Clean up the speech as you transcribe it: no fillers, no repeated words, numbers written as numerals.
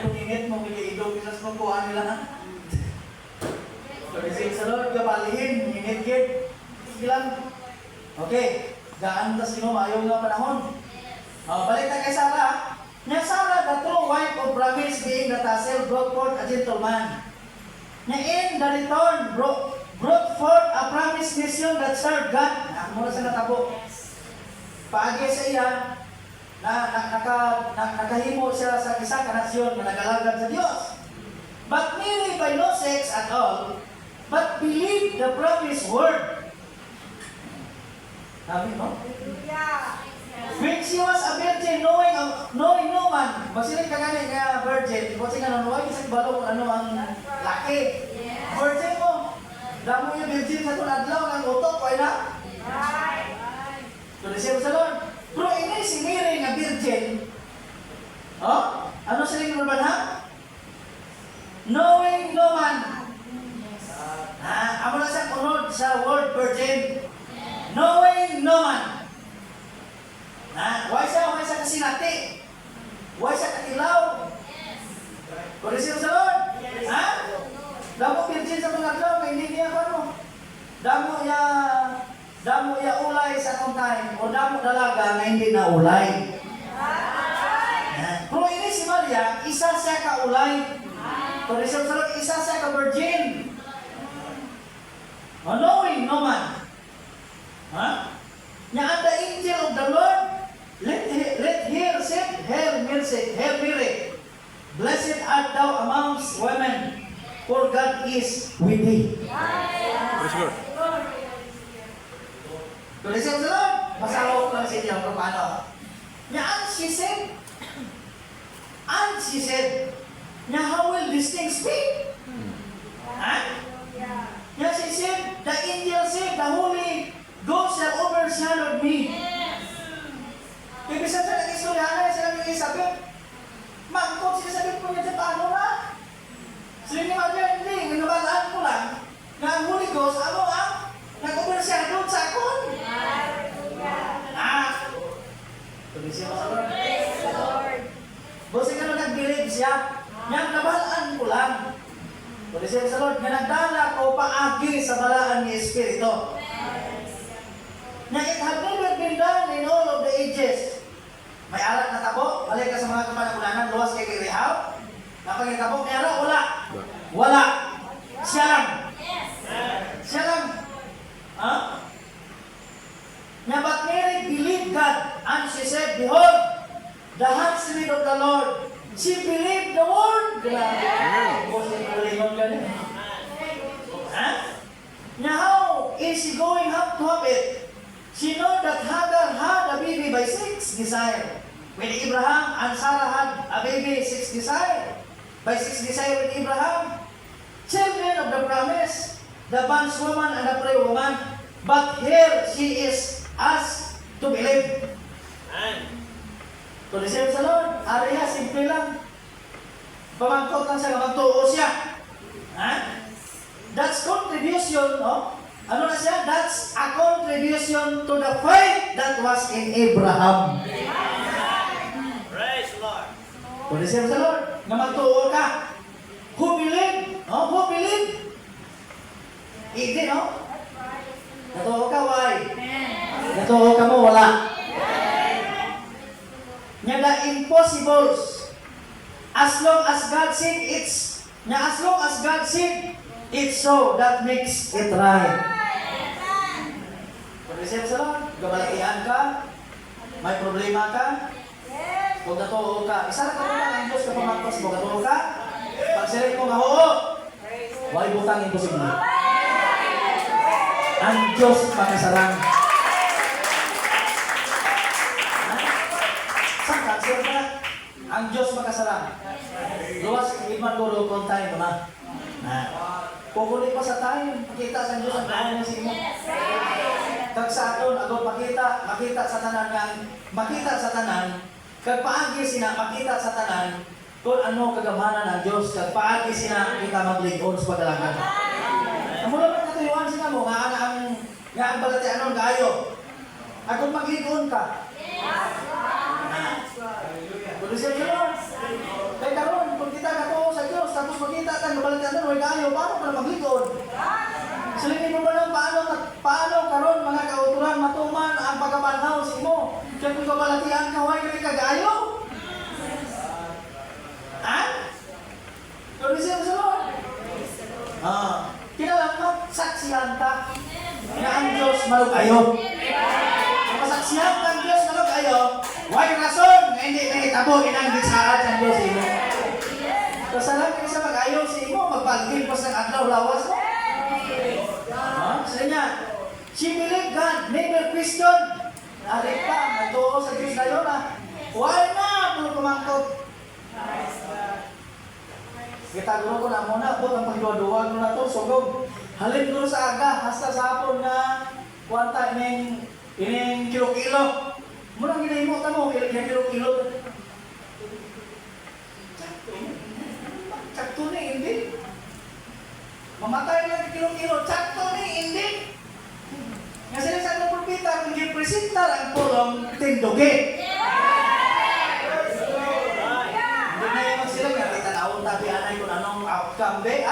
kung init mo, may idog isas mo kuhaan nila na. Praise the Lord, gabalihin, init yun. Sige lang. Okay, gaan tas mo, ayaw nga panahon. Balik na kay Sarah. Nya Sarah, the true wife of promise being the tassel, brought forth a gentleman. Nya in the return, brought forth a promised nation that served God. Mula sa natabo. Paagi sa iya, nakahimo siya sa isa ka nasyon na nagalagad sa Diyos. But Mary by no sex at all, but believed the promised word. Sabi mo? When she was a virgin, knowing no man, basilig ka gani nga virgin, kasi nga nanuwag isang balong ano ang laki. Virgin mo, damo yung virgin sa tunadlaw ng utok, kaya na? So, receive sa Lord. Pero ini si Mary nga virgin, ano sila yung naman ha? Knowing no man. Amo na siya kunod sa word virgin. Knowing no man. Why siya kasinati? Why siya katilaw? Receive sa Lord? Damo virgin sa mga tao, hindi niya ano? Damo ya ulay sa akong time, o damo dalaga na hindi na ulay. Pero ini si Maria, isa siya ka ulay. Receive sa Lord, isa siya ka virgin. Knowing no man. Nya the angel of the Lord, let her say, her Mary, blessed art thou amongst women, for God is with thee. Praise God. Tulisin sa Lord, masalaw ko lang sa inyo kung paano. Nya and she said, nya how will these things be? Nya she said, the angel said, the Holy Ghost shall overshadow me. Ibig sabihin sa nag-istoryahan sila yung isabit. Magkot sila sabit ko niya sa paano na. Sila ni Maria, hindi. Nabalaan ko lang na ang Holy Ghost, ano nag-overshadow sa akon. Tulisya mo sa Lord. Praise the Lord. Bosing ka na nag-believe siya. Nang nabalaan ko lang. Tulisya mo sa Lord. Nga nagdala ko paagi sa balaan ni Espiritu. Na it had never been done in all of the ages. May arat na tabo, balik ka sa mga kapanagunanan, luwas kay Rahab. Napagitabo, may arat, wala. Wala. Siya lang. Siya lang. Nya but Mary believed God, and she said, behold, the handmaid of the Lord. She believed the word. Now how is she going up to have it? She know that Hagar had a baby by 6 desire. When Abraham and Sarah had a baby 6 desire. By 6 desire with Abraham. Children of the promise, the bondswoman and the prayer woman. But here she is asked to believe. To receive sa Lord, ariya, simple lang. Pamangkot lang siya, magtuo siya. That's contribution, no? Ano na siya? That's a contribution to the faith that was in Abraham. Praise the Lord. Kung receive sa Lord, na magtuo ka. Who believe? No? Who believe? Hindi, no? Natuo ka, why? Natuo ka mo, wala. Nya the impossibles. As long as God said it's, as long as God said it's so, that makes it right. Receive sa Lord, gabalakihan ka, may problema ka, huwag natuo ka. Isa na ka muna ang Diyos kapag magpas mo, natuo ka. Pag sirit mo, oo, huwag butang imposible. Ang Diyos makasarang. Saan ka? Sir ka? Ang Diyos makasarang. Luwas, iman ko rin kung tayo mo na. Kukulit pa sa tayo, makita sa Diyos ang tayo ng simo. Kag sa aton ago makita sa tanan, kag paagi sina makita sa tanan kung ano kagamanan ng Dios, kag paagi sina kita maglig-on sa pagdalagan. Amo lang katuyuan sina mo nga ang balatianon kaayo. Agud maglig-on ka. Hallelujah. Kung siya Lord, kay karon kung lang, nabalitan doon, huwag kayo, paano ka na maglikod? Silipin mo ba lang paano karon mga kauturan matuman ang pagkabanhaw sa imo? Kaya kung kabalatian ka, huwag ka kagayo? Ha? Pero siya sa Lord? Kailangan magsaksihan ka na ang Diyos malugayo. Kung masaksihan ka ang Diyos malugayo, huwag rason na hindi nahitabo inang bisahan sa Diyos sa imo. Kasalan ka sa mag-ayaw sa imo, magpagdil pa sa adlaw lawas mo. Sila niya, she believed God, never question. Arik ka, natuo sa Diyos na yun why na, pulo kumangkot. Kita guro ko na muna, po ang pagduwa-duwag mo na to, sugog. Halin guro sa aga, hasta sa hapon na kuwanta ining kilo-kilo. Muna ginahimo ta mo, ilang kilo-kilo. Sakto ni, hindi. Mamatay lang kilo-kilo, sakto ni, hindi. Kasi sa mga propita, kung gipresenta ang pulong, tindugi. Hindi na yung sila nga, kita naon tabi anay kung anong outcome, be,